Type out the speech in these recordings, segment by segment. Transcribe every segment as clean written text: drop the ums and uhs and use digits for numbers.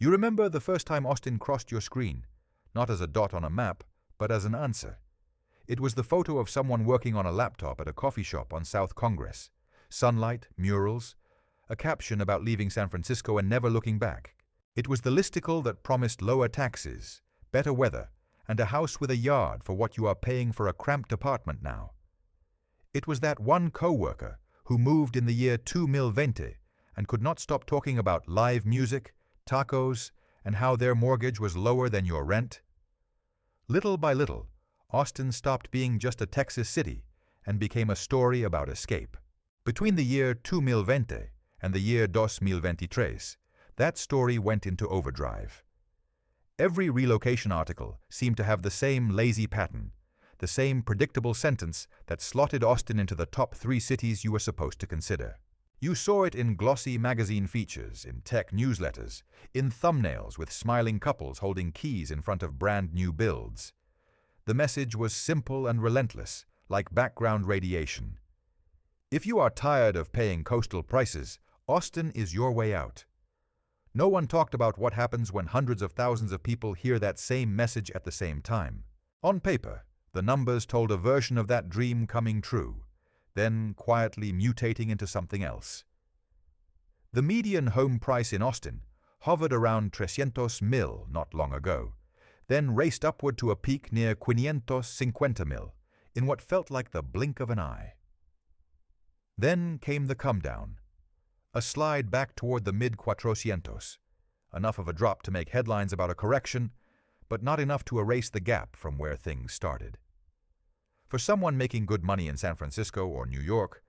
You remember the first time Austin crossed your screen, not as a dot on a map, but as an answer. It was the photo of someone working on a laptop at a coffee shop on South Congress. Sunlight, murals, a caption about leaving San Francisco and never looking back. It was the listicle that promised lower taxes, better weather, and a house with a yard for what you are paying for a cramped apartment now. It was that one co-worker who moved in the year 2020 and could not stop talking about live music, tacos, and how their mortgage was lower than your rent. Little by little, Austin stopped being just a Texas city and became a story about escape. Between the year 2020 and the year 2023, that story went into overdrive. Every relocation article seemed to have the same lazy pattern, the same predictable sentence that slotted Austin into the top 3 cities you were supposed to consider. You saw it in glossy magazine features, in tech newsletters, in thumbnails with smiling couples holding keys in front of brand new builds. The message was simple and relentless, like background radiation. If you are tired of paying coastal prices, Austin is your way out. No one talked about what happens when hundreds of thousands of people hear that same message at the same time. On paper, the numbers told a version of that dream coming true, then quietly mutating into something else. The median home price in Austin hovered around 300,000 not long ago, then raced upward to a peak near 550,000 in what felt like the blink of an eye. Then came the come-down, a slide back toward the mid-400s, enough of a drop to make headlines about a correction, but not enough to erase the gap from where things started. For someone making good money in San Francisco or New York,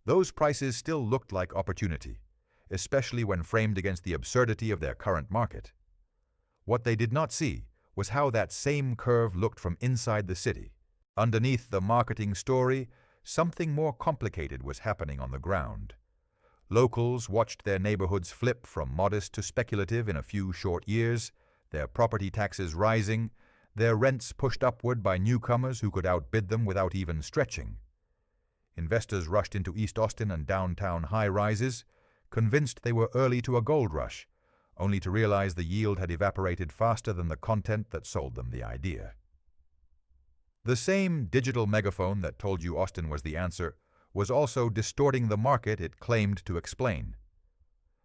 those prices still looked like opportunity, especially when framed against the absurdity of their current market. What they did not see was how that same curve looked from inside the city. Underneath the marketing story, something more complicated was happening on the ground. Locals watched their neighborhoods flip from modest to speculative in a few short years, their property taxes rising, their rents pushed upward by newcomers who could outbid them without even stretching. Investors rushed into East Austin and downtown high-rises, convinced they were early to a gold rush, only to realize the yield had evaporated faster than the content that sold them the idea. The same digital megaphone that told you Austin was the answer was also distorting the market it claimed to explain.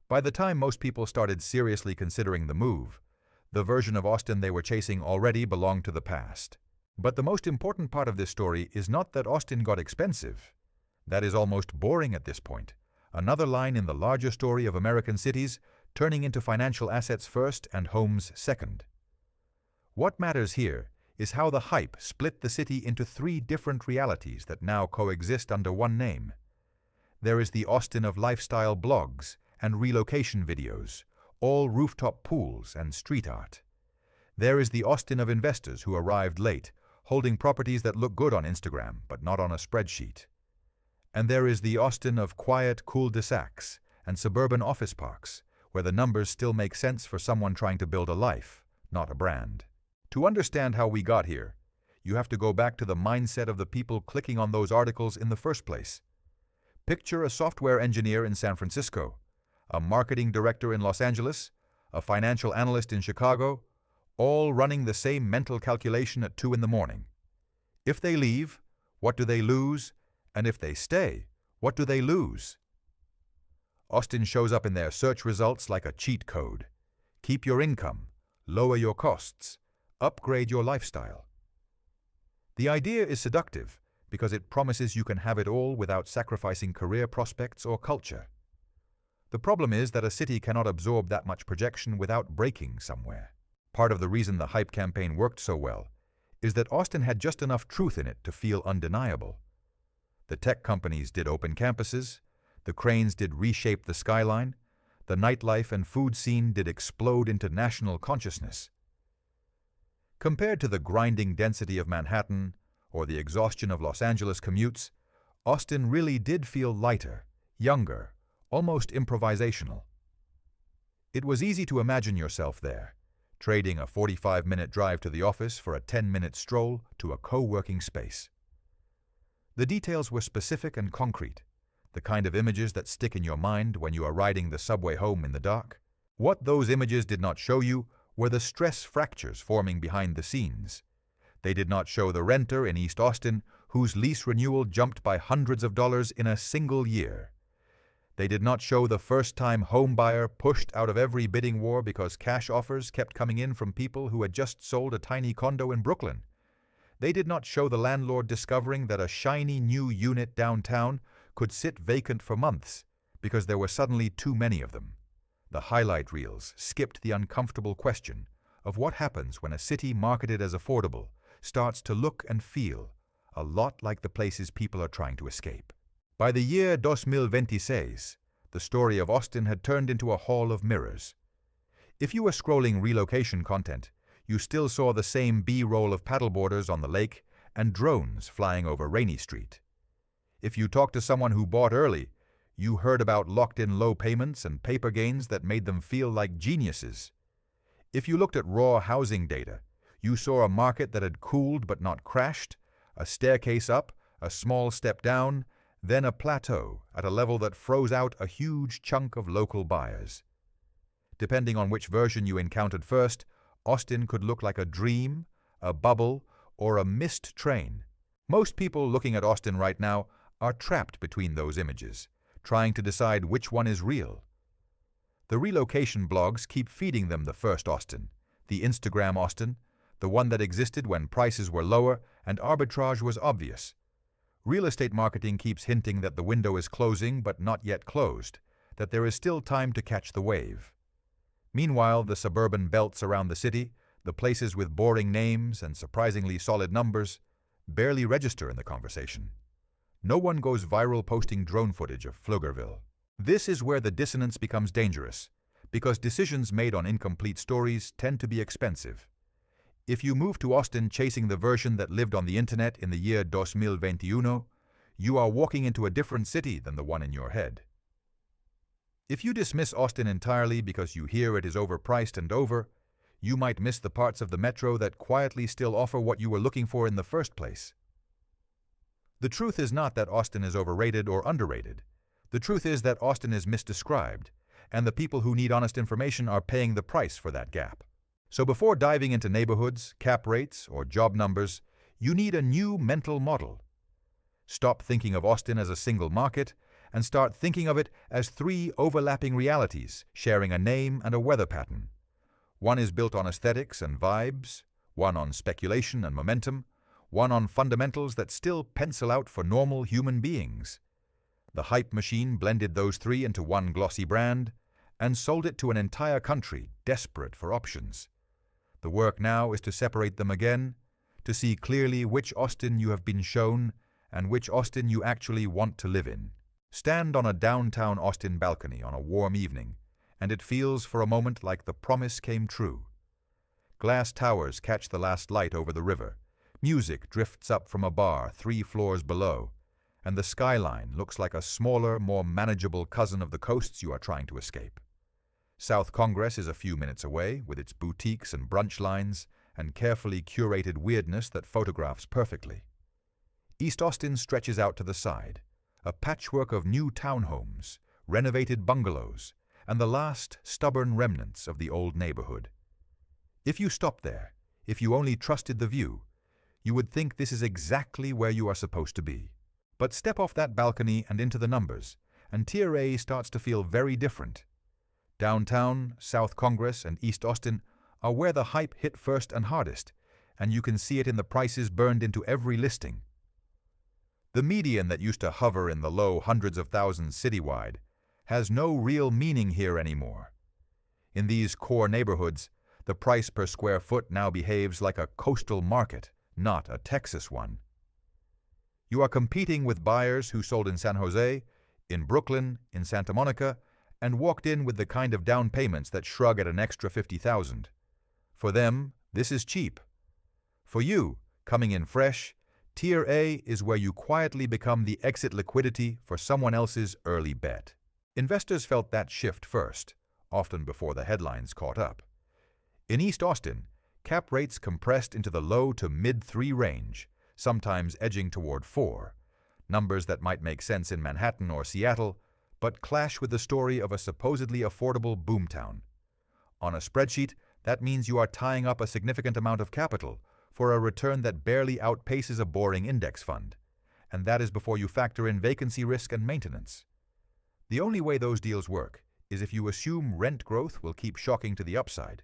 By the time most people started seriously considering the move, the version of Austin they were chasing already belonged to the past. But the most important part of this story is not that Austin got expensive. That is almost boring at this point, another line in the larger story of American cities turning into financial assets first and homes second. What matters here is how the hype split the city into 3 different realities that now coexist under one name. There is the Austin of lifestyle blogs and relocation videos, all rooftop pools and street art. There is the Austin of investors who arrived late, holding properties that look good on Instagram but not on a spreadsheet. And there is the Austin of quiet cul-de-sacs and suburban office parks, where the numbers still make sense for someone trying to build a life, not a brand. To understand how we got here, you have to go back to the mindset of the people clicking on those articles in the first place. Picture a software engineer in San Francisco, a marketing director in Los Angeles, a financial analyst in Chicago, all running the same mental calculation at 2 in the morning. If they leave, what do they lose? And if they stay, what do they lose? Austin shows up in their search results like a cheat code. Keep your income, lower your costs, upgrade your lifestyle. The idea is seductive because it promises you can have it all without sacrificing career prospects or culture. The problem is that a city cannot absorb that much projection without breaking somewhere. Part of the reason the hype campaign worked so well is that Austin had just enough truth in it to feel undeniable. The tech companies did open campuses, the cranes did reshape the skyline, the nightlife and food scene did explode into national consciousness. Compared to the grinding density of Manhattan or the exhaustion of Los Angeles commutes, Austin really did feel lighter, younger, almost improvisational. It was easy to imagine yourself there, trading a 45-minute drive to the office for a 10-minute stroll to a co-working space. The details were specific and concrete, the kind of images that stick in your mind when you are riding the subway home in the dark. What those images did not show you were the stress fractures forming behind the scenes. They did not show the renter in East Austin whose lease renewal jumped by hundreds of dollars in a single year. They did not show the first-time home buyer pushed out of every bidding war because cash offers kept coming in from people who had just sold a tiny condo in Brooklyn. They did not show the landlord discovering that a shiny new unit downtown could sit vacant for months because there were suddenly too many of them. The highlight reels skipped the uncomfortable question of what happens when a city marketed as affordable starts to look and feel a lot like the places people are trying to escape. By the year 2026, the story of Austin had turned into a hall of mirrors. If you were scrolling relocation content, you still saw the same B-roll of paddleboarders on the lake and drones flying over Rainy Street. If you talked to someone who bought early, you heard about locked-in low payments and paper gains that made them feel like geniuses. If you looked at raw housing data, you saw a market that had cooled but not crashed, a staircase up, a small step down, then a plateau at a level that froze out a huge chunk of local buyers. Depending on which version you encountered first, Austin could look like a dream, a bubble, or a missed train. Most people looking at Austin right now are trapped between those images, trying to decide which one is real. The relocation blogs keep feeding them the first Austin, the Instagram Austin, the one that existed when prices were lower and arbitrage was obvious. Real estate marketing keeps hinting that the window is closing but not yet closed, that there is still time to catch the wave. Meanwhile, the suburban belts around the city, the places with boring names and surprisingly solid numbers, barely register in the conversation. No one goes viral posting drone footage of Pflugerville. This is where the dissonance becomes dangerous, because decisions made on incomplete stories tend to be expensive. If you move to Austin chasing the version that lived on the internet in the year 2021, you are walking into a different city than the one in your head. If you dismiss Austin entirely because you hear it is overpriced and over, you might miss the parts of the metro that quietly still offer what you were looking for in the first place. The truth is not that Austin is overrated or underrated. The truth is that Austin is misdescribed, and the people who need honest information are paying the price for that gap. So before diving into neighborhoods, cap rates, or job numbers, you need a new mental model. Stop thinking of Austin as a single market and start thinking of it as three overlapping realities sharing a name and a weather pattern. One is built on aesthetics and vibes, one on speculation and momentum, one on fundamentals that still pencil out for normal human beings. The hype machine blended those three into one glossy brand and sold it to an entire country desperate for options. The work now is to separate them again, to see clearly which Austin you have been shown and which Austin you actually want to live in. Stand on a downtown Austin balcony on a warm evening, and it feels for a moment like the promise came true. Glass towers catch the last light over the river, music drifts up from a bar 3 floors below, and the skyline looks like a smaller, more manageable cousin of the coasts you are trying to escape. South Congress is a few minutes away, with its boutiques and brunch lines and carefully curated weirdness that photographs perfectly. East Austin stretches out to the side, a patchwork of new townhomes, renovated bungalows, and the last stubborn remnants of the old neighborhood. If you stopped there, if you only trusted the view, you would think this is exactly where you are supposed to be. But step off that balcony and into the numbers, and Tier A starts to feel very different. Downtown, South Congress, and East Austin are where the hype hit first and hardest, and you can see it in the prices burned into every listing. The median that used to hover in the low hundreds of thousands citywide has no real meaning here anymore. In these core neighborhoods, the price per square foot now behaves like a coastal market, not a Texas one. You are competing with buyers who sold in San Jose, in Brooklyn, in Santa Monica, and walked in with the kind of down payments that shrug at an extra $50,000. For them, this is cheap. For you, coming in fresh, Tier A is where you quietly become the exit liquidity for someone else's early bet. Investors felt that shift first, often before the headlines caught up. In East Austin, cap rates compressed into the low to mid-3 range, sometimes edging toward 4, numbers that might make sense in Manhattan or Seattle, but clash with the story of a supposedly affordable boomtown. On a spreadsheet, that means you are tying up a significant amount of capital for a return that barely outpaces a boring index fund, and that is before you factor in vacancy risk and maintenance. The only way those deals work is if you assume rent growth will keep shocking to the upside,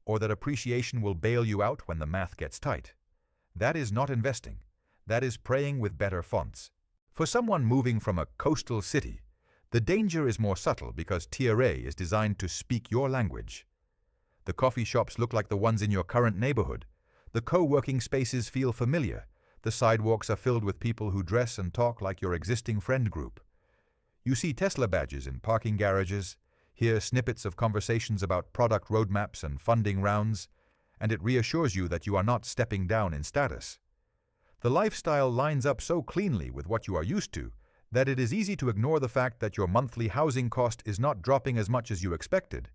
or that appreciation will bail you out when the math gets tight. That is not investing. That is praying with better fonts. For someone moving from a coastal city, the danger is more subtle because Tier A is designed to speak your language. The coffee shops look like the ones in your current neighborhood. The co-working spaces feel familiar. The sidewalks are filled with people who dress and talk like your existing friend group. You see Tesla badges in parking garages, hear snippets of conversations about product roadmaps and funding rounds, and it reassures you that you are not stepping down in status. The lifestyle lines up so cleanly with what you are used to that it is easy to ignore the fact that your monthly housing cost is not dropping as much as you expected,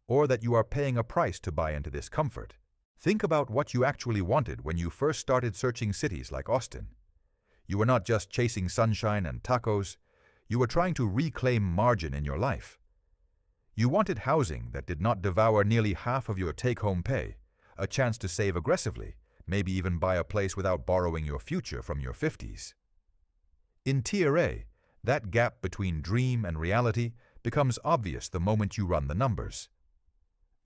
or that you are paying a price to buy into this comfort. Think about what you actually wanted when you first started searching cities like Austin. You were not just chasing sunshine and tacos, you were trying to reclaim margin in your life. You wanted housing that did not devour nearly half of your take-home pay, a chance to save aggressively, maybe even buy a place without borrowing your future from your 50s. In Tier A, that gap between dream and reality becomes obvious the moment you run the numbers.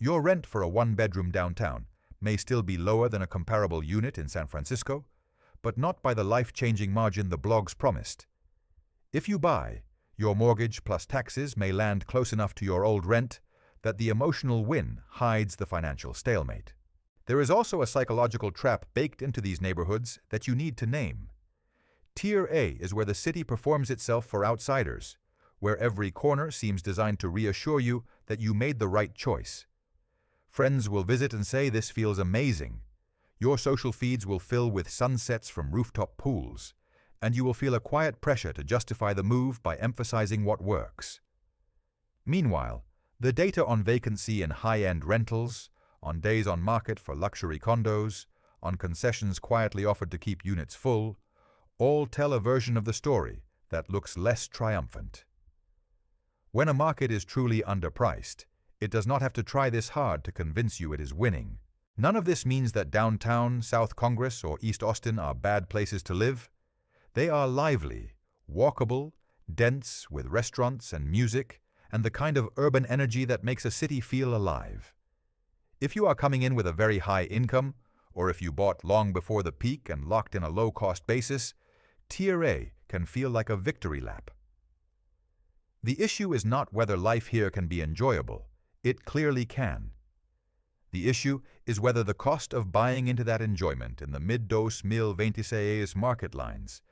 Your rent for a one-bedroom downtown may still be lower than a comparable unit in San Francisco, but not by the life-changing margin the blogs promised. If you buy, your mortgage plus taxes may land close enough to your old rent that the emotional win hides the financial stalemate. There is also a psychological trap baked into these neighborhoods that you need to name. Tier A is where the city performs itself for outsiders, where every corner seems designed to reassure you that you made the right choice. Friends will visit and say this feels amazing. Your social feeds will fill with sunsets from rooftop pools, and you will feel a quiet pressure to justify the move by emphasizing what works. Meanwhile, the data on vacancy and high-end rentals, on days on market for luxury condos, on concessions quietly offered to keep units full, all tell a version of the story that looks less triumphant. When a market is truly underpriced, it does not have to try this hard to convince you it is winning. None of this means that downtown, South Congress, or East Austin are bad places to live. They are lively, walkable, dense with restaurants and music, and the kind of urban energy that makes a city feel alive. If you are coming in with a very high income, or if you bought long before the peak and locked in a low-cost basis, Tier A can feel like a victory lap. The issue is not whether life here can be enjoyable. It clearly can. The issue is whether the cost of buying into that enjoyment in the mid-2026 market lines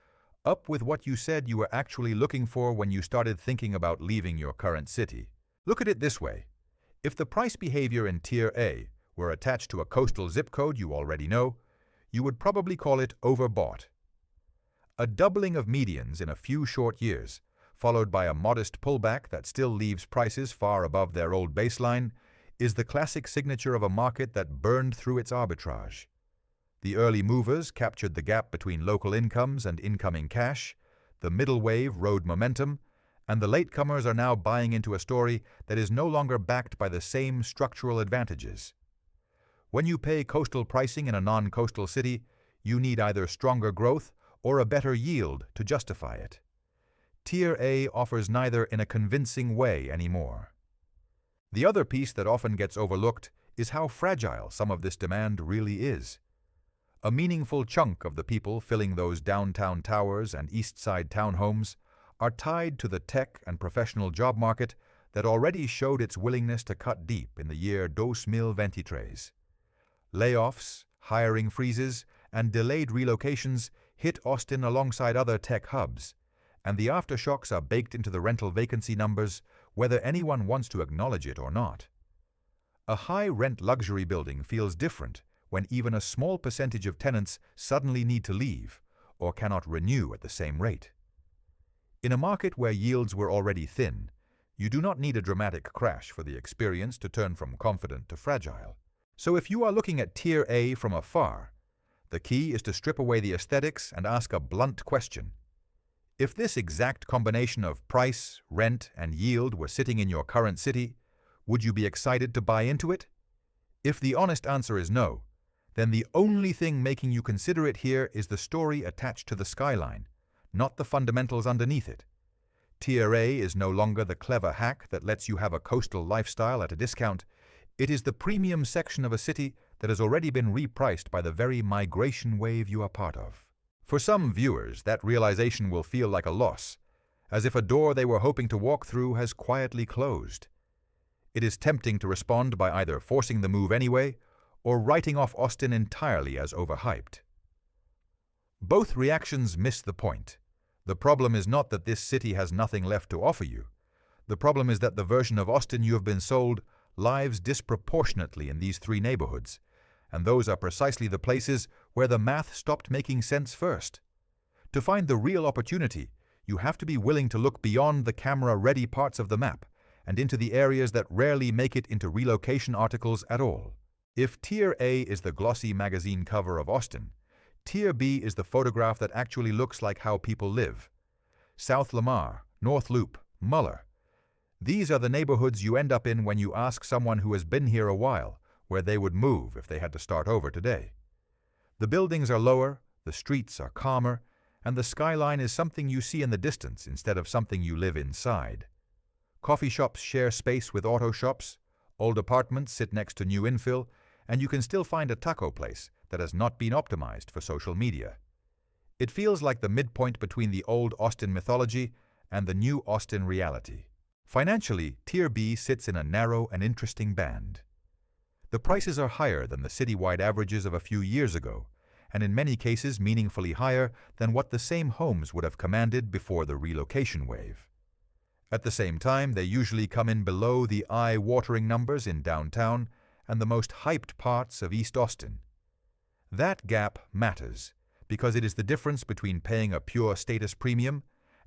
up with what you said you were actually looking for when you started thinking about leaving your current city. Look at it this way. If the price behavior in Tier A were attached to a coastal zip code you already know, you would probably call it overbought. A doubling of medians in a few short years, followed by a modest pullback that still leaves prices far above their old baseline, is the classic signature of a market that burned through its arbitrage. The early movers captured the gap between local incomes and incoming cash, the middle wave rode momentum, and the latecomers are now buying into a story that is no longer backed by the same structural advantages. When you pay coastal pricing in a non-coastal city, you need either stronger growth or a better yield to justify it. Tier A offers neither in a convincing way anymore. The other piece that often gets overlooked is how fragile some of this demand really is. A meaningful chunk of the people filling those downtown towers and east side townhomes are tied to the tech and professional job market that already showed its willingness to cut deep in the year 2023. Layoffs, hiring freezes, and delayed relocations hit Austin alongside other tech hubs, and the aftershocks are baked into the rental vacancy numbers whether anyone wants to acknowledge it or not. A high-rent luxury building feels different when even a small percentage of tenants suddenly need to leave or cannot renew at the same rate. In a market where yields were already thin, you do not need a dramatic crash for the experience to turn from confident to fragile. So if you are looking at Tier A from afar, the key is to strip away the aesthetics and ask a blunt question. If this exact combination of price, rent, and yield were sitting in your current city, Would you be excited to buy into it? If the honest answer is no, then the only thing making you consider it here is the story attached to the skyline, not the fundamentals underneath it. Tier A is no longer the clever hack that lets you have a coastal lifestyle at a discount. It is the premium section of a city that has already been repriced by the very migration wave you are part of. For some viewers, that realization will feel like a loss, as if a door they were hoping to walk through has quietly closed. It is tempting to respond by either forcing the move anyway or writing off Austin entirely as overhyped. Both reactions miss the point. The problem is not that this city has nothing left to offer you. The problem is that the version of Austin you have been sold lives disproportionately in these three neighborhoods, and those are precisely the places where the math stopped making sense first. To find the real opportunity, you have to be willing to look beyond the camera-ready parts of the map and into the areas that rarely make it into relocation articles at all. If Tier A is the glossy magazine cover of Austin, Tier B is the photograph that actually looks like how people live. South Lamar, North Loop, Muller. These are the neighborhoods you end up in when you ask someone who has been here a while where they would move if they had to start over today. The buildings are lower, the streets are calmer, and the skyline is something you see in the distance instead of something you live inside. Coffee shops share space with auto shops, old apartments sit next to new infill, and you can still find a taco place that has not been optimized for social media. It feels like the midpoint between the old Austin mythology and the new Austin reality. Financially, Tier B sits in a narrow and interesting band. The prices are higher than the citywide averages of a few years ago, and in many cases meaningfully higher than what the same homes would have commanded before the relocation wave. At the same time, they usually come in below the eye-watering numbers in downtown and the most hyped parts of East Austin. That gap matters because it is the difference between paying a pure status premium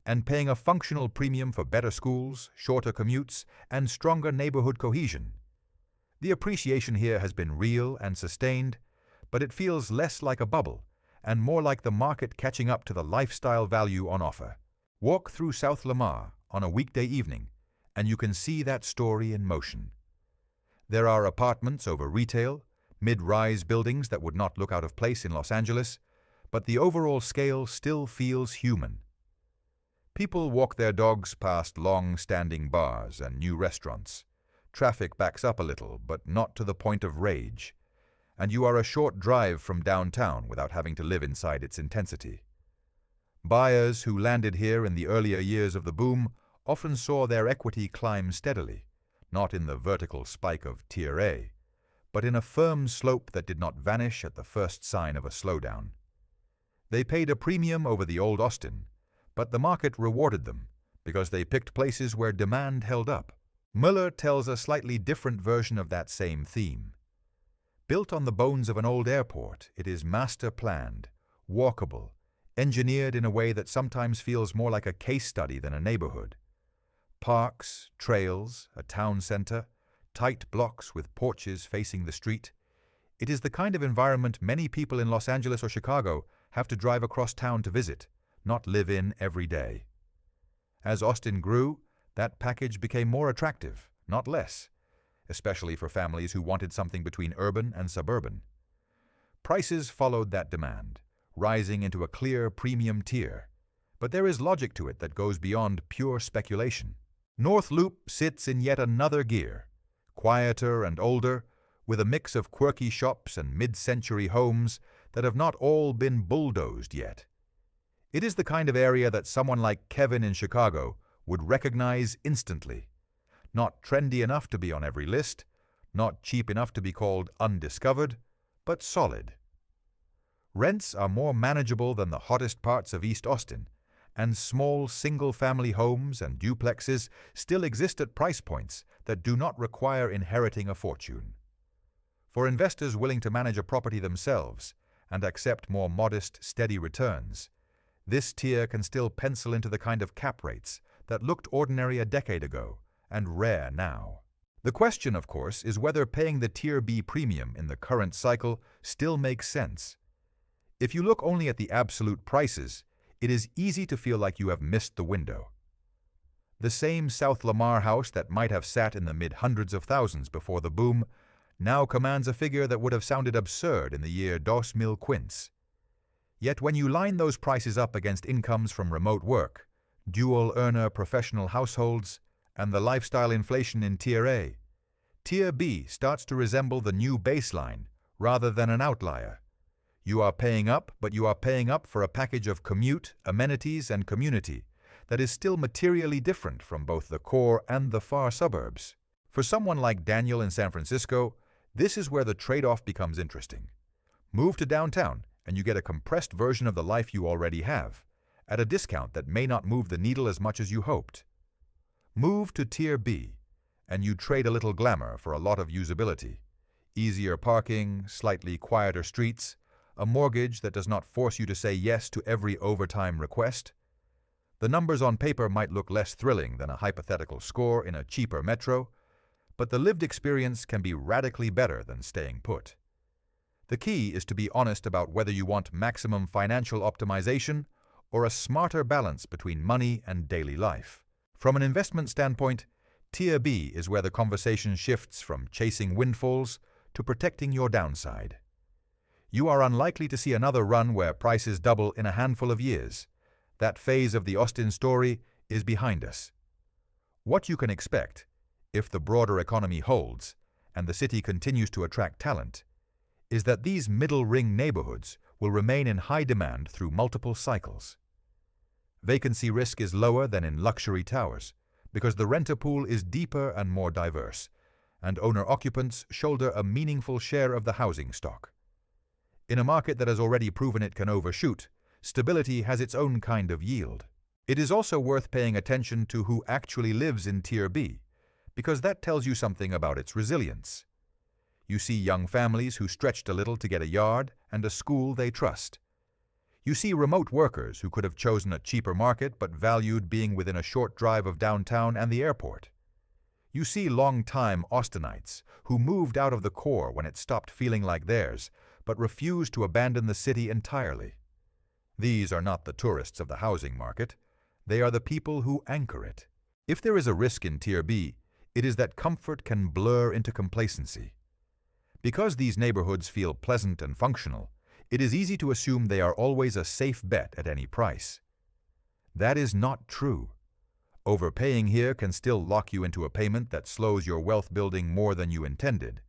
and paying a functional premium for better schools, shorter commutes, and stronger neighborhood cohesion. The appreciation here has been real and sustained, but it feels less like a bubble and more like the market catching up to the lifestyle value on offer. Walk through South Lamar on a weekday evening, and you can see that story in motion. There are apartments over retail, mid-rise buildings that would not look out of place in Los Angeles, but the overall scale still feels human. People walk their dogs past long-standing bars and new restaurants. Traffic backs up a little, but not to the point of rage, and you are a short drive from downtown without having to live inside its intensity. Buyers who landed here in the earlier years of the boom often saw their equity climb steadily, not in the vertical spike of Tier A, but in a firm slope that did not vanish at the first sign of a slowdown. They paid a premium over the old Austin, but the market rewarded them because they picked places where demand held up. Muller tells a slightly different version of that same theme. Built on the bones of an old airport, it is master-planned, walkable, engineered in a way that sometimes feels more like a case study than a neighborhood. Parks, trails, a town center, tight blocks with porches facing the street. It is the kind of environment many people in Los Angeles or Chicago have to drive across town to visit, not live in every day. As Austin grew, that package became more attractive, not less, especially for families who wanted something between urban and suburban. Prices followed that demand, rising into a clear premium tier, but there is logic to it that goes beyond pure speculation. North Loop sits in yet another gear, quieter and older, with a mix of quirky shops and mid-century homes that have not all been bulldozed yet. It is the kind of area that someone like Kevin in Chicago would recognize instantly. Not trendy enough to be on every list, not cheap enough to be called undiscovered, but solid. Rents are more manageable than the hottest parts of East Austin, and small single-family homes and duplexes still exist at price points that do not require inheriting a fortune. For investors willing to manage a property themselves and accept more modest, steady returns, this tier can still pencil into the kind of cap rates that looked ordinary a decade ago and rare now. The question, of course, is whether paying the Tier B premium in the current cycle still makes sense. If you look only at the absolute prices, it is easy to feel like you have missed the window. The same South Lamar house that might have sat in the mid-hundreds of thousands before the boom now commands a figure that would have sounded absurd in the year 2015. Yet when you line those prices up against incomes from remote work, dual-earner professional households, and the lifestyle inflation in Tier A, Tier B starts to resemble the new baseline rather than an outlier. You are paying up, but you are paying up for a package of commute, amenities, and community that is still materially different from both the core and the far suburbs. For someone like Daniel in San Francisco, this is where the trade-off becomes interesting. Move to downtown, and you get a compressed version of the life you already have, at a discount that may not move the needle as much as you hoped. Move to Tier B, and you trade a little glamour for a lot of usability. Easier parking, slightly quieter streets, a mortgage that does not force you to say yes to every overtime request. The numbers on paper might look less thrilling than a hypothetical score in a cheaper metro, but the lived experience can be radically better than staying put. The key is to be honest about whether you want maximum financial optimization or a smarter balance between money and daily life. From an investment standpoint, Tier B is where the conversation shifts from chasing windfalls to protecting your downside. You are unlikely to see another run where prices double in a handful of years. That phase of the Austin story is behind us. What you can expect, if the broader economy holds and the city continues to attract talent, is that these middle-ring neighborhoods will remain in high demand through multiple cycles. Vacancy risk is lower than in luxury towers because the renter pool is deeper and more diverse, and owner-occupants shoulder a meaningful share of the housing stock. In a market that has already proven it can overshoot, stability has its own kind of yield. It is also worth paying attention to who actually lives in Tier B, because that tells you something about its resilience. You see young families who stretched a little to get a yard and a school they trust. You see remote workers who could have chosen a cheaper market but valued being within a short drive of downtown and the airport. You see long-time Austinites who moved out of the core when it stopped feeling like theirs, but refused to abandon the city entirely. These are not the tourists of the housing market. They are the people who anchor it. If there is a risk in Tier B, it is that comfort can blur into complacency. Because these neighborhoods feel pleasant and functional, it is easy to assume they are always a safe bet at any price. That is not true. Overpaying here can still lock you into a payment that slows your wealth building more than you intended,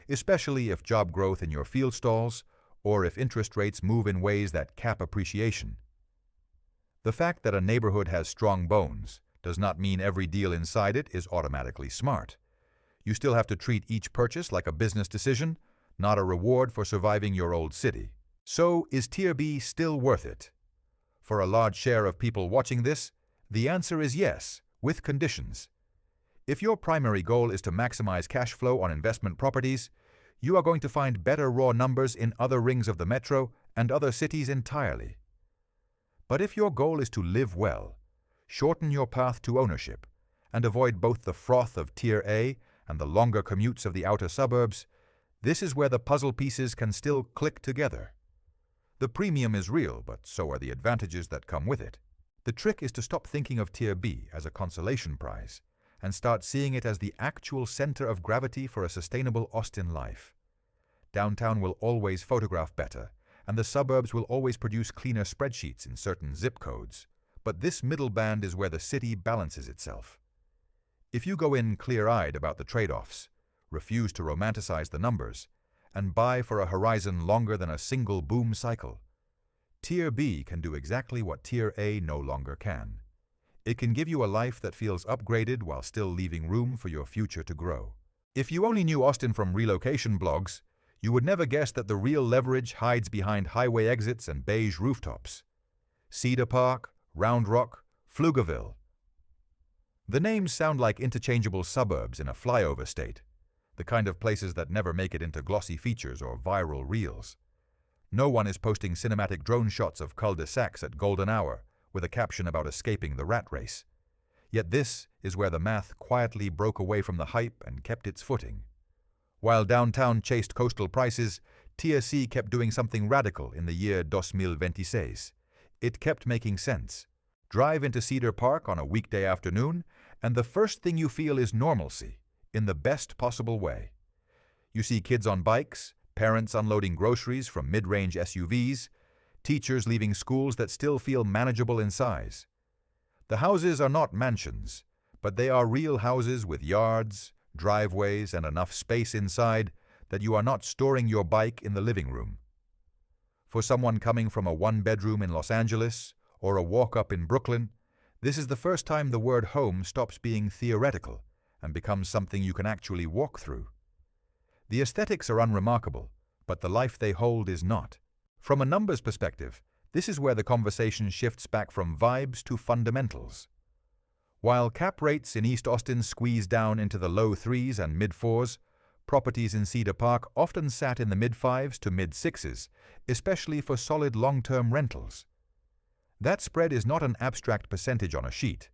especially if job growth in your field stalls or if interest rates move in ways that cap appreciation. The fact that a neighborhood has strong bones does not mean every deal inside it is automatically smart. You still have to treat each purchase like a business decision, not a reward for surviving your old city. So, is Tier B still worth it? For a large share of people watching this, the answer is yes, with conditions. If your primary goal is to maximize cash flow on investment properties, you are going to find better raw numbers in other rings of the metro and other cities entirely. But if your goal is to live well, shorten your path to ownership, and avoid both the froth of Tier A and the longer commutes of the outer suburbs, this is where the puzzle pieces can still click together. The premium is real, but so are the advantages that come with it. The trick is to stop thinking of Tier B as a consolation prize and start seeing it as the actual center of gravity for a sustainable Austin life. Downtown will always photograph better, and the suburbs will always produce cleaner spreadsheets in certain zip codes, but this middle band is where the city balances itself. If you go in clear-eyed about the trade-offs, refuse to romanticize the numbers, and buy for a horizon longer than a single boom cycle, Tier B can do exactly what Tier A no longer can. It can give you a life that feels upgraded while still leaving room for your future to grow. If you only knew Austin from relocation blogs, you would never guess that the real leverage hides behind highway exits and beige rooftops. Cedar Park, Round Rock, Pflugerville. The names sound like interchangeable suburbs in a flyover state, the kind of places that never make it into glossy features or viral reels. No one is posting cinematic drone shots of cul-de-sacs at golden hour with a caption about escaping the rat race. Yet this is where the math quietly broke away from the hype and kept its footing. While downtown chased coastal prices, Tier C kept doing something radical in the year 2026. It kept making sense. Drive into Cedar Park on a weekday afternoon, and the first thing you feel is normalcy, in the best possible way. You see kids on bikes, parents unloading groceries from mid-range SUVs, teachers leaving schools that still feel manageable in size. The houses are not mansions, but they are real houses with yards, driveways, and enough space inside that you are not storing your bike in the living room. For someone coming from a one-bedroom in Los Angeles or a walk-up in Brooklyn, this is the first time the word home stops being theoretical and becomes something you can actually walk through. The aesthetics are unremarkable, but the life they hold is not. From a numbers perspective, this is where the conversation shifts back from vibes to fundamentals. While cap rates in East Austin squeeze down into the low 3s and mid-4s, properties in Cedar Park often sat in the mid-5s to mid-6s, especially for solid long-term rentals. That spread is not an abstract percentage on a sheet.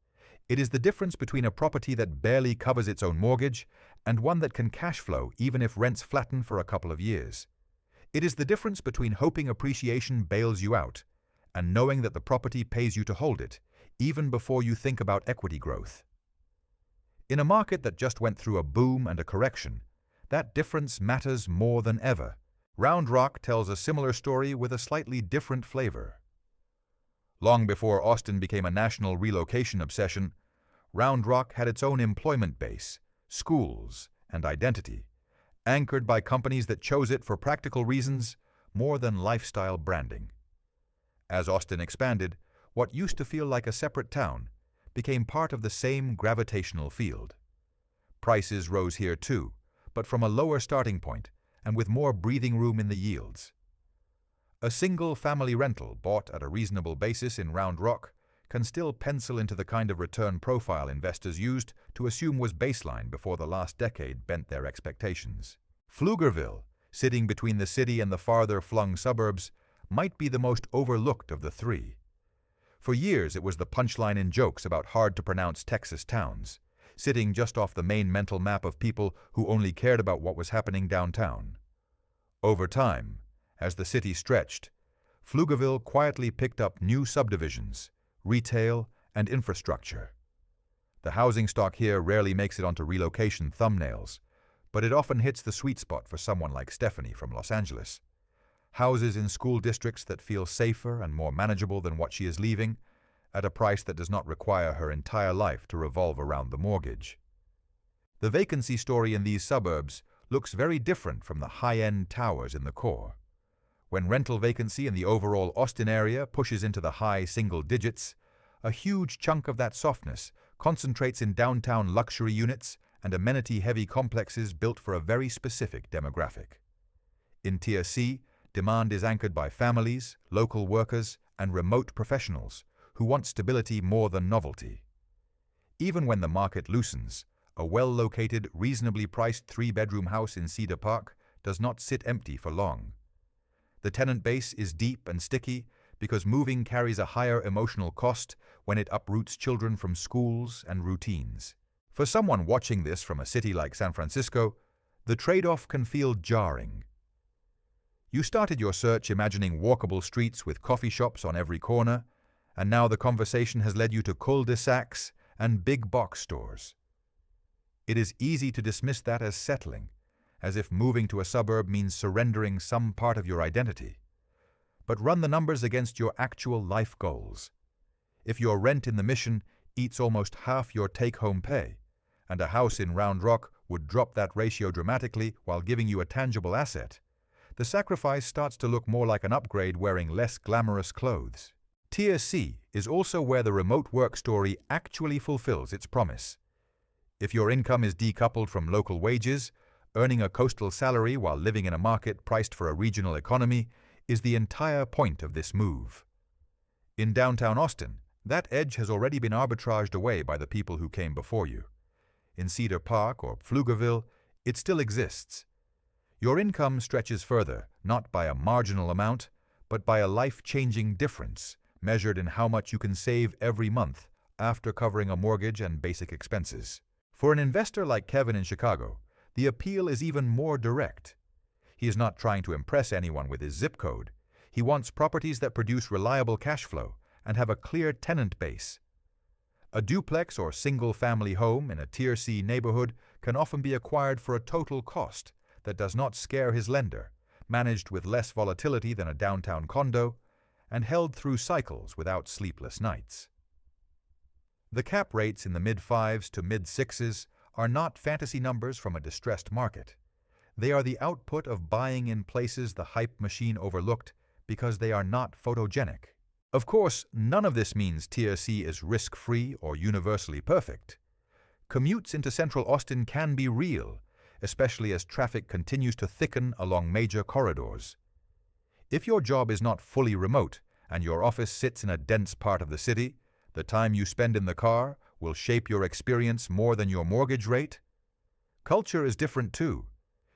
It is the difference between a property that barely covers its own mortgage and one that can cash flow even if rents flatten for a couple of years. It is the difference between hoping appreciation bails you out and knowing that the property pays you to hold it, even before you think about equity growth. In a market that just went through a boom and a correction, that difference matters more than ever. Round Rock tells a similar story with a slightly different flavor. Long before Austin became a national relocation obsession, Round Rock had its own employment base, schools, and identity, anchored by companies that chose it for practical reasons more than lifestyle branding. As Austin expanded, what used to feel like a separate town became part of the same gravitational field. Prices rose here too, but from a lower starting point and with more breathing room in the yields. A single family rental bought at a reasonable basis in Round Rock can still pencil into the kind of return profile investors used to assume was baseline before the last decade bent their expectations. Pflugerville, sitting between the city and the farther flung suburbs, might be the most overlooked of the three. For years it was the punchline in jokes about hard-to-pronounce Texas towns, sitting just off the main mental map of people who only cared about what was happening downtown. Over time, as the city stretched, Pflugerville quietly picked up new subdivisions, retail, and infrastructure. The housing stock here rarely makes it onto relocation thumbnails, but it often hits the sweet spot for someone like Stephanie from Los Angeles. Houses in school districts that feel safer and more manageable than what she is leaving, at a price that does not require her entire life to revolve around the mortgage. The vacancy story in these suburbs looks very different from the high-end towers in the core. When rental vacancy in the overall Austin area pushes into the high single digits, a huge chunk of that softness concentrates in downtown luxury units and amenity-heavy complexes built for a very specific demographic. In Tier C, demand is anchored by families, local workers, and remote professionals who want stability more than novelty. Even when the market loosens, a well-located, reasonably priced 3-bedroom house in Cedar Park does not sit empty for long. The tenant base is deep and sticky because moving carries a higher emotional cost when it uproots children from schools and routines. For someone watching this from a city like San Francisco, the trade-off can feel jarring. You started your search imagining walkable streets with coffee shops on every corner, and now the conversation has led you to cul-de-sacs and big box stores. It is easy to dismiss that as settling, as if moving to a suburb means surrendering some part of your identity. But run the numbers against your actual life goals. If your rent in the Mission eats almost half your take-home pay, and a house in Round Rock would drop that ratio dramatically while giving you a tangible asset, the sacrifice starts to look more like an upgrade wearing less glamorous clothes. Tier C is also where the remote work story actually fulfills its promise. If your income is decoupled from local wages, earning a coastal salary while living in a market priced for a regional economy is the entire point of this move. In downtown Austin, that edge has already been arbitraged away by the people who came before you. In Cedar Park or Pflugerville, it still exists. Your income stretches further, not by a marginal amount, but by a life-changing difference, measured in how much you can save every month after covering a mortgage and basic expenses. For an investor like Kevin in Chicago, the appeal is even more direct. He is not trying to impress anyone with his zip code. He wants properties that produce reliable cash flow and have a clear tenant base. A duplex or single-family home in a Tier C neighborhood can often be acquired for a total cost that does not scare his lender, managed with less volatility than a downtown condo, and held through cycles without sleepless nights. The cap rates in the mid-5s to mid-6s are not fantasy numbers from a distressed market. They are the output of buying in places the hype machine overlooked because they are not photogenic. Of course, none of this means Tier C is risk-free or universally perfect. Commutes into central Austin can be real, especially as traffic continues to thicken along major corridors. If your job is not fully remote and your office sits in a dense part of the city, the time you spend in the car will shape your experience more than your mortgage rate. Culture is different too.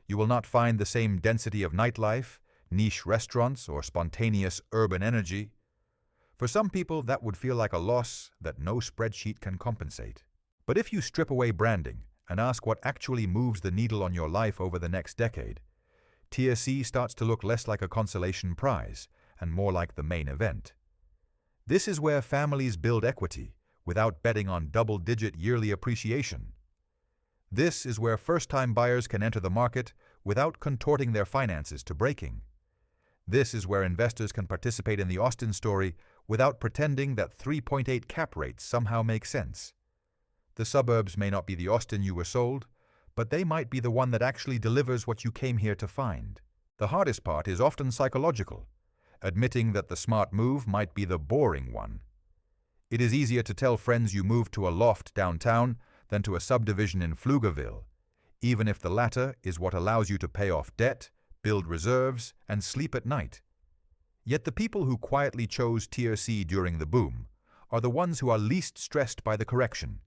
You will not find the same density of nightlife, niche restaurants, or spontaneous urban energy. For some people, that would feel like a loss that no spreadsheet can compensate. But if you strip away branding and ask what actually moves the needle on your life over the next decade, Tier C starts to look less like a consolation prize and more like the main event. This is where families build equity without betting on double-digit yearly appreciation. This is where first-time buyers can enter the market without contorting their finances to breaking. This is where investors can participate in the Austin story without pretending that 3.8 cap rates somehow make sense. The suburbs may not be the Austin you were sold, but they might be the one that actually delivers what you came here to find. The hardest part is often psychological, admitting that the smart move might be the boring one. It is easier to tell friends you moved to a loft downtown than to a subdivision in Pflugerville, even if the latter is what allows you to pay off debt, build reserves, and sleep at night. Yet the people who quietly chose Tier C during the boom are the ones who are least stressed by the correction.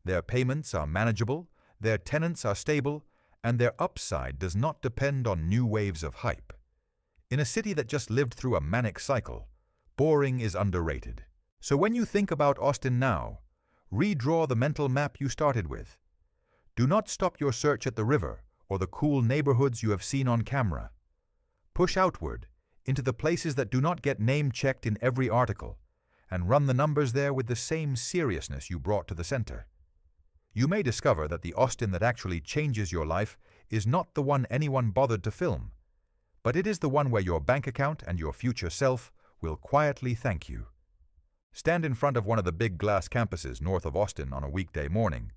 Their payments are manageable, their tenants are stable, and their upside does not depend on new waves of hype. In a city that just lived through a manic cycle, boring is underrated. So when you think about Austin now, redraw the mental map you started with. Do not stop your search at the river or the cool neighborhoods you have seen on camera. Push outward into the places that do not get name-checked in every article, and run the numbers there with the same seriousness you brought to the center. You may discover that the Austin that actually changes your life is not the one anyone bothered to film, but it is the one where your bank account and your future self will quietly thank you. Stand in front of one of the big glass campuses north of Austin on a weekday morning,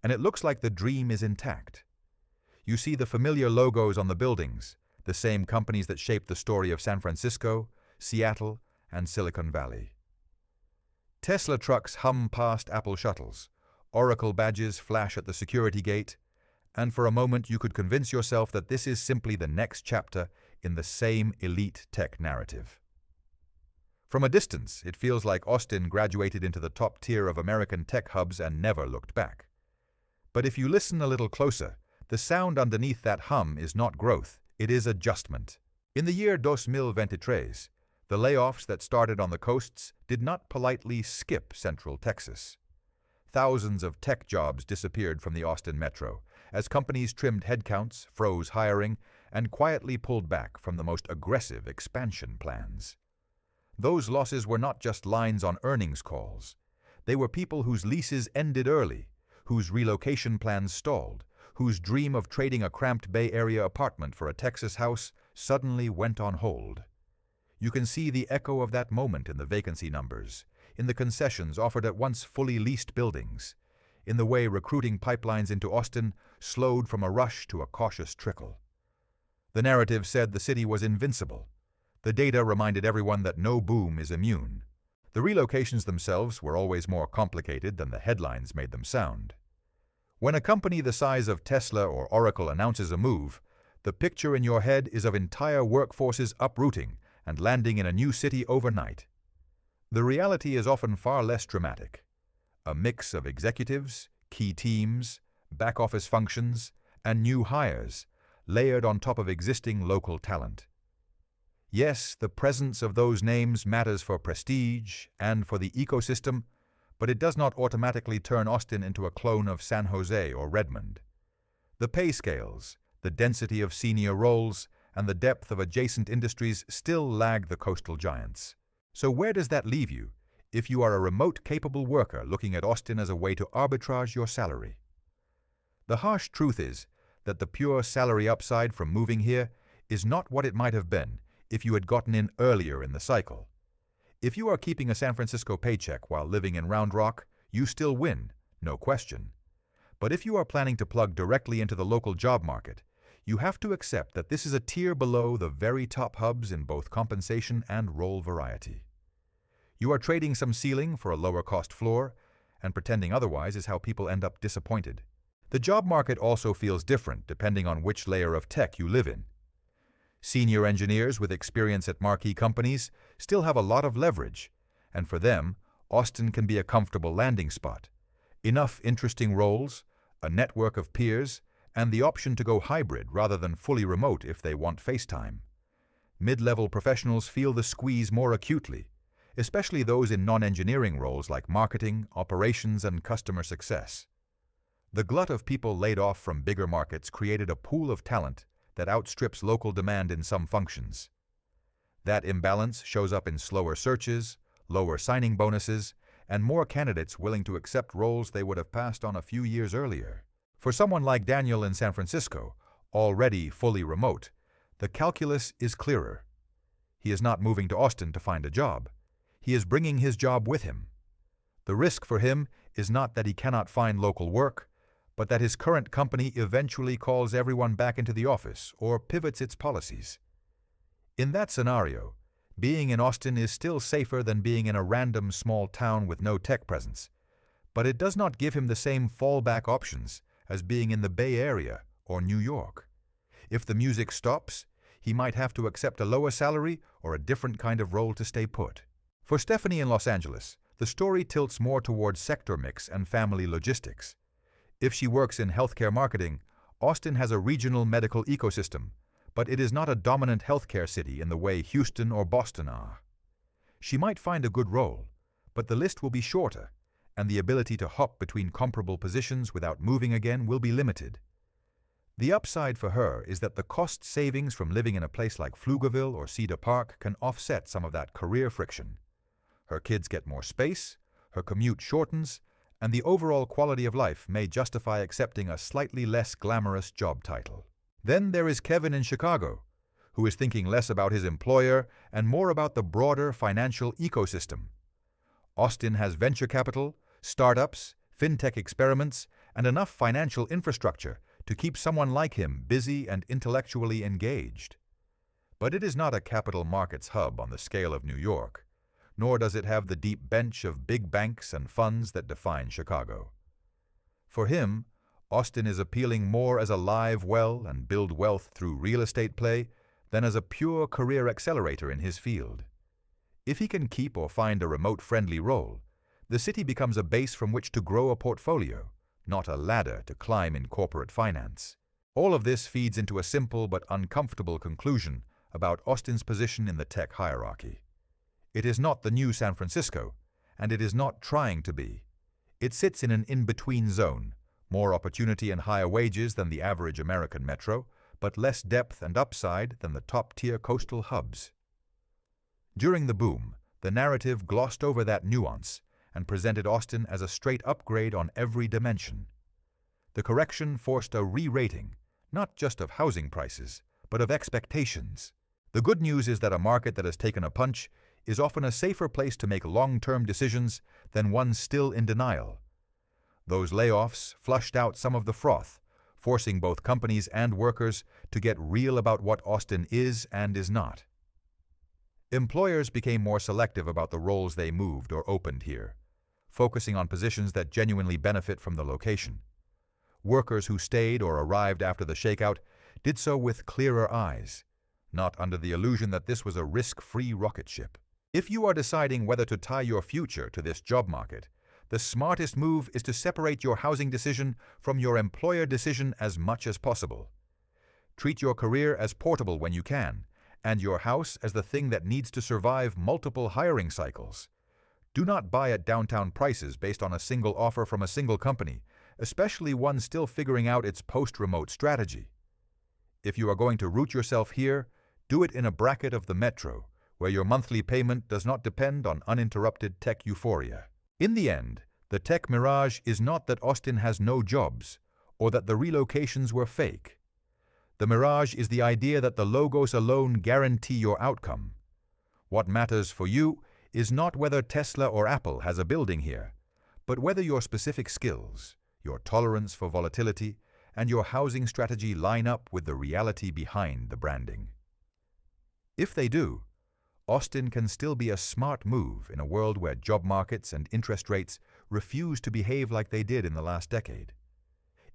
and it looks like the dream is intact. You see the familiar logos on the buildings, the same companies that shaped the story of San Francisco, Seattle, and Silicon Valley. Tesla trucks hum past Apple shuttles, Oracle badges flash at the security gate, and for a moment you could convince yourself that this is simply the next chapter in the same elite tech narrative. From a distance, it feels like Austin graduated into the top tier of American tech hubs and never looked back. But if you listen a little closer, the sound underneath that hum is not growth, it is adjustment. In the year 2023, the layoffs that started on the coasts did not politely skip Central Texas. Thousands of tech jobs disappeared from the Austin metro as companies trimmed headcounts, froze hiring, and quietly pulled back from the most aggressive expansion plans. Those losses were not just lines on earnings calls. They were people whose leases ended early, whose relocation plans stalled, whose dream of trading a cramped Bay Area apartment for a Texas house suddenly went on hold. You can see the echo of that moment in the vacancy numbers, in the concessions offered at once fully leased buildings, in the way recruiting pipelines into Austin slowed from a rush to a cautious trickle. The narrative said the city was invincible. The data reminded everyone that no boom is immune. The relocations themselves were always more complicated than the headlines made them sound. When a company the size of Tesla or Oracle announces a move, the picture in your head is of entire workforces uprooting and landing in a new city overnight. The reality is often far less dramatic. A mix of executives, key teams, back-office functions, and new hires, layered on top of existing local talent. Yes, the presence of those names matters for prestige and for the ecosystem, but it does not automatically turn Austin into a clone of San Jose or Redmond. The pay scales, the density of senior roles, and the depth of adjacent industries still lag the coastal giants. So where does that leave you if you are a remote-capable worker looking at Austin as a way to arbitrage your salary. The harsh truth is that the pure salary upside from moving here is not what it might have been if you had gotten in earlier in the cycle. If you are keeping a San Francisco paycheck while living in Round Rock, you still win, no question. But if you are planning to plug directly into the local job market, you have to accept that this is a tier below the very top hubs in both compensation and role variety. You are trading some ceiling for a lower-cost floor, and pretending otherwise is how people end up disappointed. The job market also feels different depending on which layer of tech you live in. Senior engineers with experience at marquee companies still have a lot of leverage, and for them, Austin can be a comfortable landing spot. Enough interesting roles, a network of peers, and the option to go hybrid rather than fully remote if they want FaceTime. Mid-level professionals feel the squeeze more acutely, especially those in non-engineering roles like marketing, operations, and customer success. The glut of people laid off from bigger markets created a pool of talent that outstrips local demand in some functions. That imbalance shows up in slower searches, lower signing bonuses, and more candidates willing to accept roles they would have passed on a few years earlier. For someone like Daniel in San Francisco, already fully remote, the calculus is clearer. He is not moving to Austin to find a job. He is bringing his job with him. The risk for him is not that he cannot find local work, but that his current company eventually calls everyone back into the office or pivots its policies. In that scenario, being in Austin is still safer than being in a random small town with no tech presence, but it does not give him the same fallback options as being in the Bay Area or New York. If the music stops, he might have to accept a lower salary or a different kind of role to stay put. For Stephanie in Los Angeles, the story tilts more towards sector mix and family logistics. If she works in healthcare marketing, Austin has a regional medical ecosystem, but it is not a dominant healthcare city in the way Houston or Boston are. She might find a good role, but the list will be shorter, and the ability to hop between comparable positions without moving again will be limited. The upside for her is that the cost savings from living in a place like Pflugerville or Cedar Park can offset some of that career friction. Her kids get more space, her commute shortens, and the overall quality of life may justify accepting a slightly less glamorous job title. Then there is Kevin in Chicago, who is thinking less about his employer and more about the broader financial ecosystem. Austin has venture capital, startups, fintech experiments, and enough financial infrastructure to keep someone like him busy and intellectually engaged. But it is not a capital markets hub on the scale of New York, nor does it have the deep bench of big banks and funds that define Chicago. For him, Austin is appealing more as a live well and build wealth through real estate play than as a pure career accelerator in his field. If he can keep or find a remote-friendly role, the city becomes a base from which to grow a portfolio, not a ladder to climb in corporate finance. All of this feeds into a simple but uncomfortable conclusion about Austin's position in the tech hierarchy. It is not the new San Francisco, and it is not trying to be. It sits in an in-between zone, more opportunity and higher wages than the average American metro, but less depth and upside than the top-tier coastal hubs. During the boom, the narrative glossed over that nuance and presented Austin as a straight upgrade on every dimension. The correction forced a re-rating, not just of housing prices, but of expectations. The good news is that a market that has taken a punch is often a safer place to make long-term decisions than one still in denial. Those layoffs flushed out some of the froth, forcing both companies and workers to get real about what Austin is and is not. Employers became more selective about the roles they moved or opened here, focusing on positions that genuinely benefit from the location. Workers who stayed or arrived after the shakeout did so with clearer eyes, not under the illusion that this was a risk-free rocket ship. If you are deciding whether to tie your future to this job market, the smartest move is to separate your housing decision from your employer decision as much as possible. Treat your career as portable when you can, and your house as the thing that needs to survive multiple hiring cycles. Do not buy at downtown prices based on a single offer from a single company, especially one still figuring out its post-remote strategy. If you are going to root yourself here, do it in a bracket of the metro, where your monthly payment does not depend on uninterrupted tech euphoria. In the end, the tech mirage is not that Austin has no jobs or that the relocations were fake. The mirage is the idea that the logos alone guarantee your outcome. What matters for you is not whether Tesla or Apple has a building here, but whether your specific skills, your tolerance for volatility, and your housing strategy line up with the reality behind the branding. If they do, Austin can still be a smart move in a world where job markets and interest rates refuse to behave like they did in the last decade.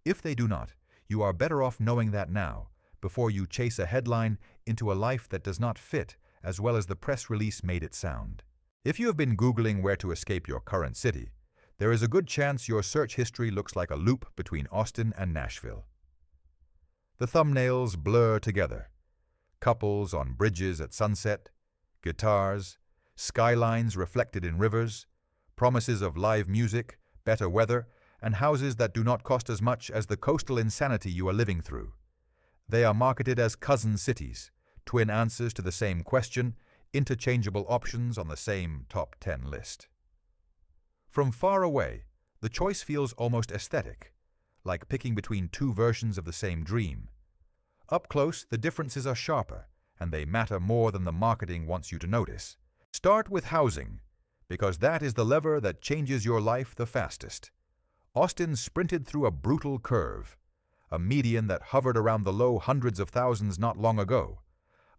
If they do not, you are better off knowing that now, before you chase a headline into a life that does not fit as well as the press release made it sound. If you have been Googling where to escape your current city, there is a good chance your search history looks like a loop between Austin and Nashville. The thumbnails blur together. Couples on bridges at sunset, guitars, skylines reflected in rivers, promises of live music, better weather, and houses that do not cost as much as the coastal insanity you are living through. They are marketed as cousin cities, twin answers to the same question, interchangeable options on the same top 10 list. From far away, the choice feels almost aesthetic, like picking between two versions of the same dream. Up close, the differences are sharper, and they matter more than the marketing wants you to notice. Start with housing, because that is the lever that changes your life the fastest. Austin sprinted through a brutal curve, a median that hovered around the low hundreds of thousands not long ago,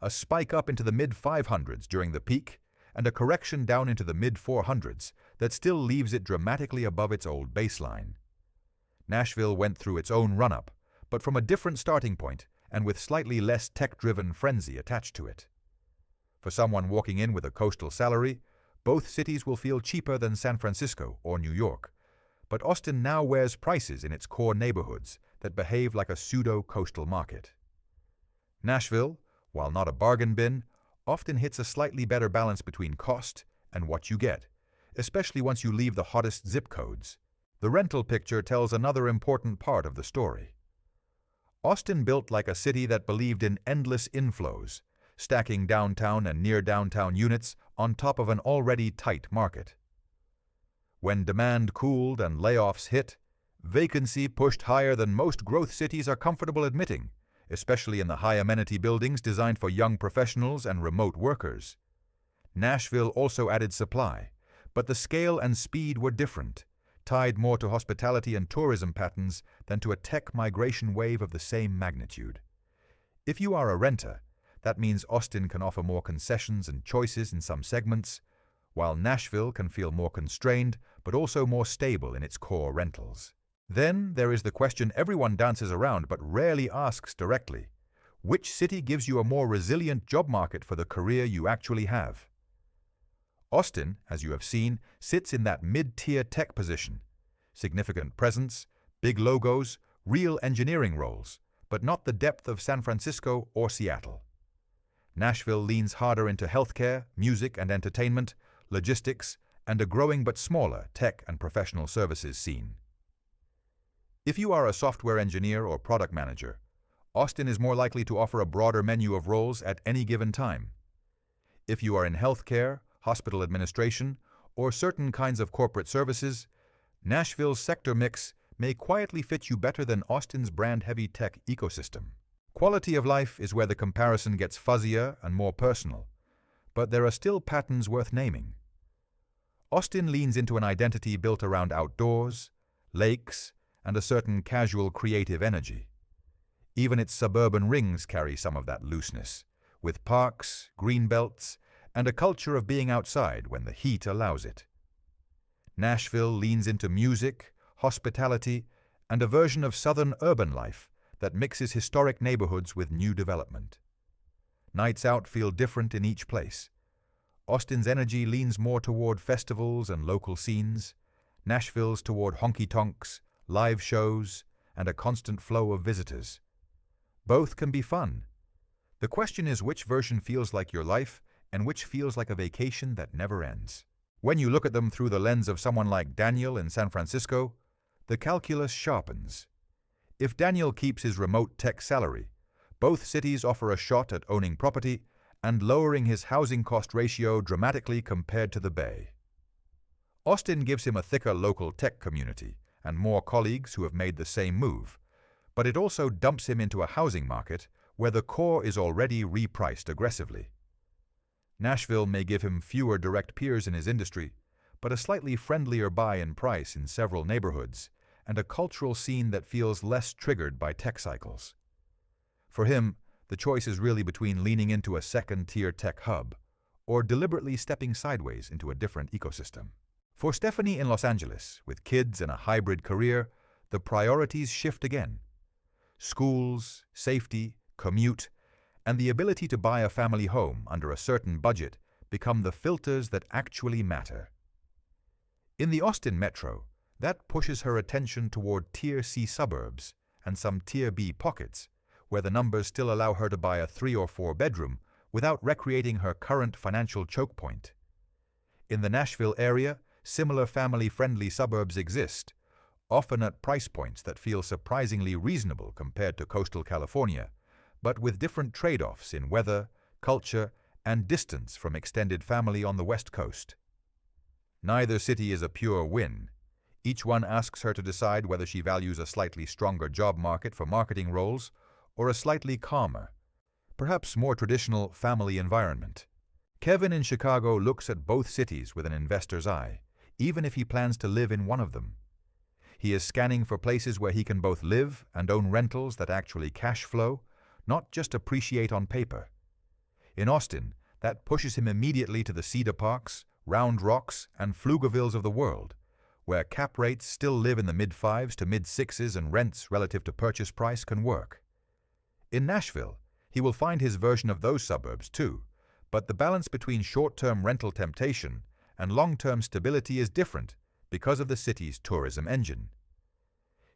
a spike up into the mid-500s during the peak, and a correction down into the mid-400s that still leaves it dramatically above its old baseline. Nashville went through its own run-up, but from a different starting point and with slightly less tech-driven frenzy attached to it. For someone walking in with a coastal salary, both cities will feel cheaper than San Francisco or New York, but Austin now wears prices in its core neighborhoods that behave like a pseudo-coastal market. Nashville, while not a bargain bin, often hits a slightly better balance between cost and what you get, especially once you leave the hottest zip codes. The rental picture tells another important part of the story. Austin built like a city that believed in endless inflows, stacking downtown and near-downtown units on top of an already tight market. When demand cooled and layoffs hit, vacancy pushed higher than most growth cities are comfortable admitting, especially in the high-amenity buildings designed for young professionals and remote workers. Nashville also added supply, but the scale and speed were different, tied more to hospitality and tourism patterns than to a tech migration wave of the same magnitude. If you are a renter, that means Austin can offer more concessions and choices in some segments, while Nashville can feel more constrained but also more stable in its core rentals. Then there is the question everyone dances around but rarely asks directly. Which city gives you a more resilient job market for the career you actually have? Austin, as you have seen, sits in that mid-tier tech position. Significant presence, big logos, real engineering roles, but not the depth of San Francisco or Seattle. Nashville leans harder into healthcare, music and entertainment, logistics, and a growing but smaller tech and professional services scene. If you are a software engineer or product manager, Austin is more likely to offer a broader menu of roles at any given time. If you are in healthcare, hospital administration, or certain kinds of corporate services, Nashville's sector mix may quietly fit you better than Austin's brand-heavy tech ecosystem. Quality of life is where the comparison gets fuzzier and more personal, but there are still patterns worth naming. Austin leans into an identity built around outdoors, lakes, and a certain casual creative energy. Even its suburban rings carry some of that looseness, with parks, green belts, and a culture of being outside when the heat allows it. Nashville leans into music, hospitality, and a version of southern urban life that mixes historic neighborhoods with new development. Nights out feel different in each place. Austin's energy leans more toward festivals and local scenes, Nashville's toward honky-tonks, live shows, and a constant flow of visitors. Both can be fun. The question is which version feels like your life and which feels like a vacation that never ends. When you look at them through the lens of someone like Daniel in San Francisco, the calculus sharpens. If Daniel keeps his remote tech salary, both cities offer a shot at owning property and lowering his housing cost ratio dramatically compared to the Bay. Austin gives him a thicker local tech community and more colleagues who have made the same move, but it also dumps him into a housing market where the core is already repriced aggressively. Nashville may give him fewer direct peers in his industry, but a slightly friendlier buy in price in several neighborhoods, and a cultural scene that feels less triggered by tech cycles. For him, the choice is really between leaning into a second-tier tech hub or deliberately stepping sideways into a different ecosystem. For Stephanie in Los Angeles, with kids and a hybrid career, the priorities shift again. Schools, safety, commute, and the ability to buy a family home under a certain budget become the filters that actually matter. In the Austin metro, that pushes her attention toward Tier C suburbs and some Tier B pockets, where the numbers still allow her to buy a 3 or 4 bedroom without recreating her current financial choke point. In the Nashville area, similar family-friendly suburbs exist, often at price points that feel surprisingly reasonable compared to coastal California, but with different trade-offs in weather, culture, and distance from extended family on the West Coast. Neither city is a pure win. Each one asks her to decide whether she values a slightly stronger job market for marketing roles or a slightly calmer, perhaps more traditional family environment. Kevin in Chicago looks at both cities with an investor's eye, even if he plans to live in one of them. He is scanning for places where he can both live and own rentals that actually cash flow, not just appreciate on paper. In Austin, that pushes him immediately to the Cedar Parks, Round Rocks, and Pflugervilles of the world, where cap rates still live in the mid-5s to mid-6s and rents relative to purchase price can work. In Nashville, he will find his version of those suburbs too, but the balance between short-term rental temptation and long-term stability is different because of the city's tourism engine.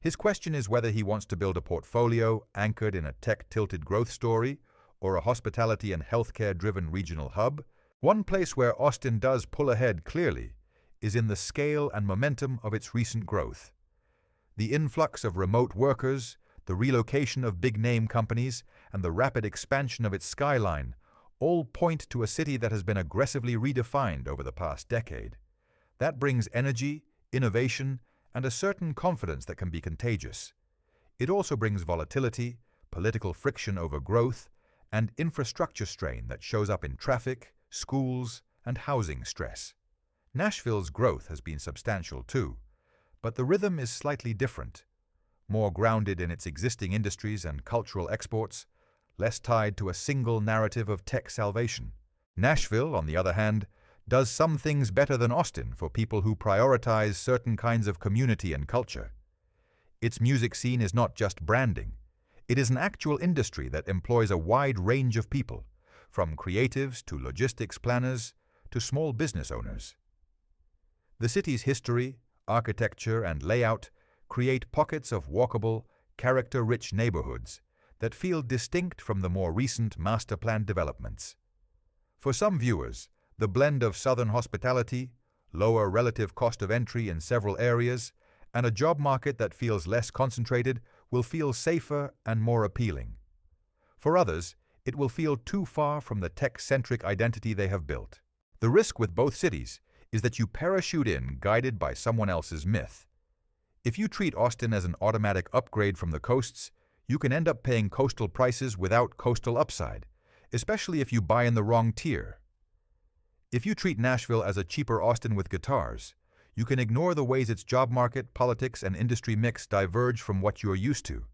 His question is whether he wants to build a portfolio anchored in a tech-tilted growth story or a hospitality and healthcare-driven regional hub. One place where Austin does pull ahead clearly is in the scale and momentum of its recent growth. The influx of remote workers, the relocation of big-name companies, and the rapid expansion of its skyline all point to a city that has been aggressively redefined over the past decade. That brings energy, innovation, and a certain confidence that can be contagious. It also brings volatility, political friction over growth, and infrastructure strain that shows up in traffic, schools, and housing stress. Nashville's growth has been substantial too, but the rhythm is slightly different, more grounded in its existing industries and cultural exports, less tied to a single narrative of tech salvation. Nashville, on the other hand, does some things better than Austin for people who prioritize certain kinds of community and culture. Its music scene is not just branding. It is an actual industry that employs a wide range of people, from creatives to logistics planners to small business owners. The city's history, architecture, and layout create pockets of walkable, character-rich neighborhoods that feel distinct from the more recent master plan developments. For some viewers, the blend of southern hospitality, lower relative cost of entry in several areas, and a job market that feels less concentrated will feel safer and more appealing. For others, it will feel too far from the tech-centric identity they have built. The risk with both cities is that you parachute in guided by someone else's myth. If you treat Austin as an automatic upgrade from the coasts, you can end up paying coastal prices without coastal upside, especially if you buy in the wrong tier. If you treat Nashville as a cheaper Austin with guitars, you can ignore the ways its job market, politics, and industry mix diverge from what you are used to.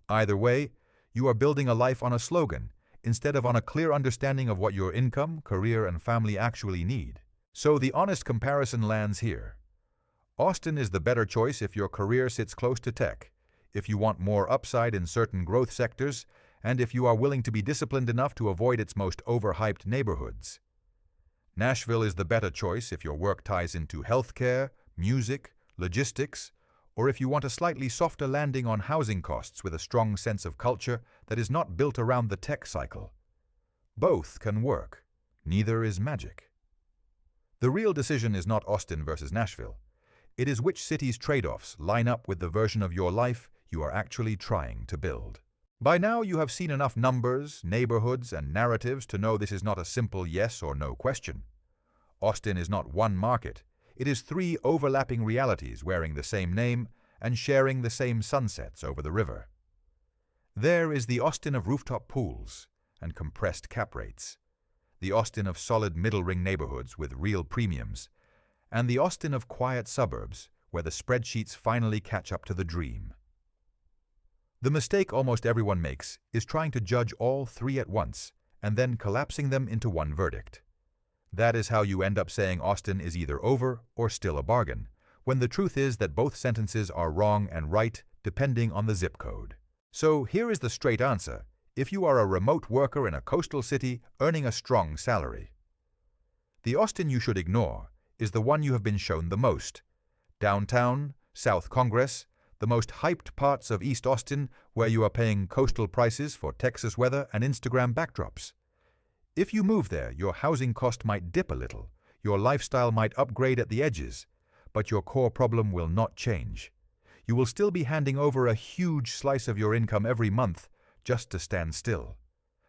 Either way, you are building a life on a slogan instead of on a clear understanding of what your income, career, and family actually need. So the honest comparison lands here. Austin is the better choice if your career sits close to tech, if you want more upside in certain growth sectors, and if you are willing to be disciplined enough to avoid its most overhyped neighborhoods. Nashville is the better choice if your work ties into healthcare, music, logistics, or if you want a slightly softer landing on housing costs with a strong sense of culture that is not built around the tech cycle. Both can work. Neither is magic. The real decision is not Austin versus Nashville. It is which city's trade-offs line up with the version of your life you are actually trying to build. By now you have seen enough numbers, neighborhoods, and narratives to know this is not a simple yes or no question. Austin is not one market. It is three overlapping realities wearing the same name and sharing the same sunsets over the river. There is the Austin of rooftop pools and compressed cap rates, the Austin of solid middle-ring neighborhoods with real premiums, and the Austin of quiet suburbs where the spreadsheets finally catch up to the dream. The mistake almost everyone makes is trying to judge all three at once and then collapsing them into one verdict. That is how you end up saying Austin is either over or still a bargain, when the truth is that both sentences are wrong and right depending on the zip code. So here is the straight answer if you are a remote worker in a coastal city earning a strong salary. The Austin you should ignore is the one you have been shown the most. Downtown, South Congress, the most hyped parts of East Austin where you are paying coastal prices for Texas weather and Instagram backdrops. If you move there, your housing cost might dip a little, your lifestyle might upgrade at the edges, but your core problem will not change. You will still be handing over a huge slice of your income every month just to stand still.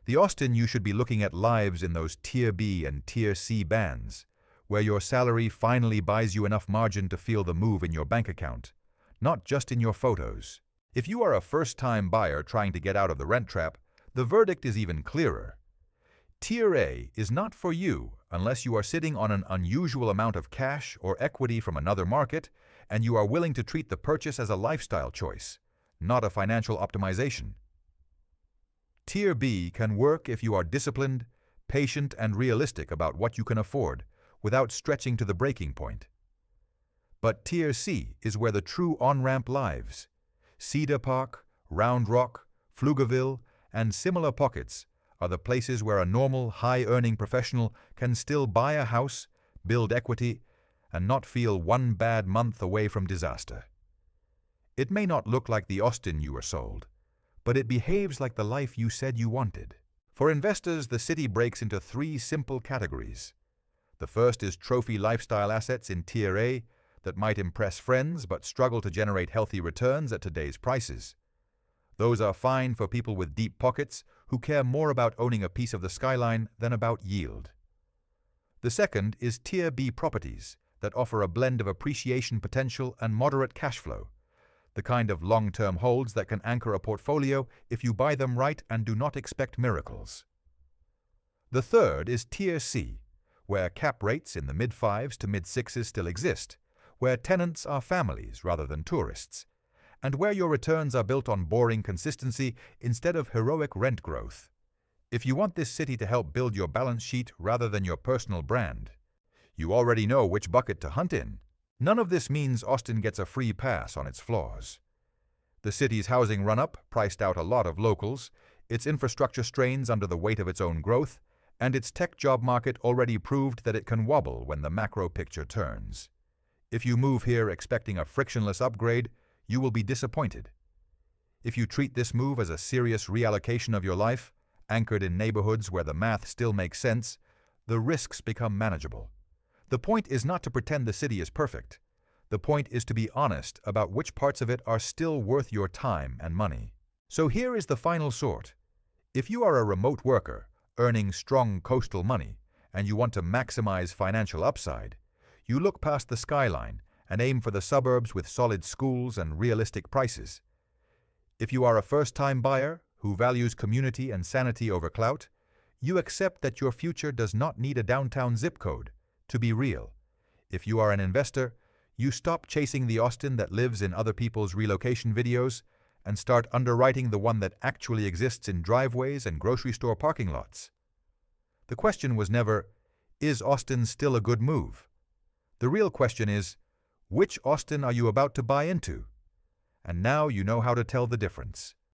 The Austin you should be looking at lives in those Tier B and Tier C bands, where your salary finally buys you enough margin to feel the move in your bank account, not just in your photos. If you are a first-time buyer trying to get out of the rent trap, the verdict is even clearer. Tier A is not for you unless you are sitting on an unusual amount of cash or equity from another market and you are willing to treat the purchase as a lifestyle choice, not a financial optimization. Tier B can work if you are disciplined, patient, and realistic about what you can afford without stretching to the breaking point. But Tier C is where the true on-ramp lives. Cedar Park, Round Rock, Pflugerville, and similar pockets are the places where a normal, high-earning professional can still buy a house, build equity, and not feel one bad month away from disaster. It may not look like the Austin you were sold, but it behaves like the life you said you wanted. For investors, the city breaks into three simple categories. The first is trophy lifestyle assets in Tier A that might impress friends but struggle to generate healthy returns at today's prices. Those are fine for people with deep pockets who care more about owning a piece of the skyline than about yield. The second is Tier B properties that offer a blend of appreciation potential and moderate cash flow, the kind of long-term holds that can anchor a portfolio if you buy them right and do not expect miracles. The third is Tier C, where cap rates in the mid-5s to mid-6s still exist, where tenants are families rather than tourists, and where your returns are built on boring consistency instead of heroic rent growth. If you want this city to help build your balance sheet rather than your personal brand, you already know which bucket to hunt in. None of this means Austin gets a free pass on its flaws. The city's housing run-up priced out a lot of locals, its infrastructure strains under the weight of its own growth, and its tech job market already proved that it can wobble when the macro picture turns. If you move here expecting a frictionless upgrade, you will be disappointed. If you treat this move as a serious reallocation of your life, anchored in neighborhoods where the math still makes sense, the risks become manageable. The point is not to pretend the city is perfect. The point is to be honest about which parts of it are still worth your time and money. So here is the final sort. If you are a remote worker, earning strong coastal money, and you want to maximize financial upside, you look past the skyline and aim for the suburbs with solid schools and realistic prices. If you are a first-time buyer who values community and sanity over clout, you accept that your future does not need a downtown zip code to be real. If you are an investor, you stop chasing the Austin that lives in other people's relocation videos and start underwriting the one that actually exists in driveways and grocery store parking lots. The question was never, is Austin still a good move? The real question is, which Austin are you about to buy into? And now you know how to tell the difference.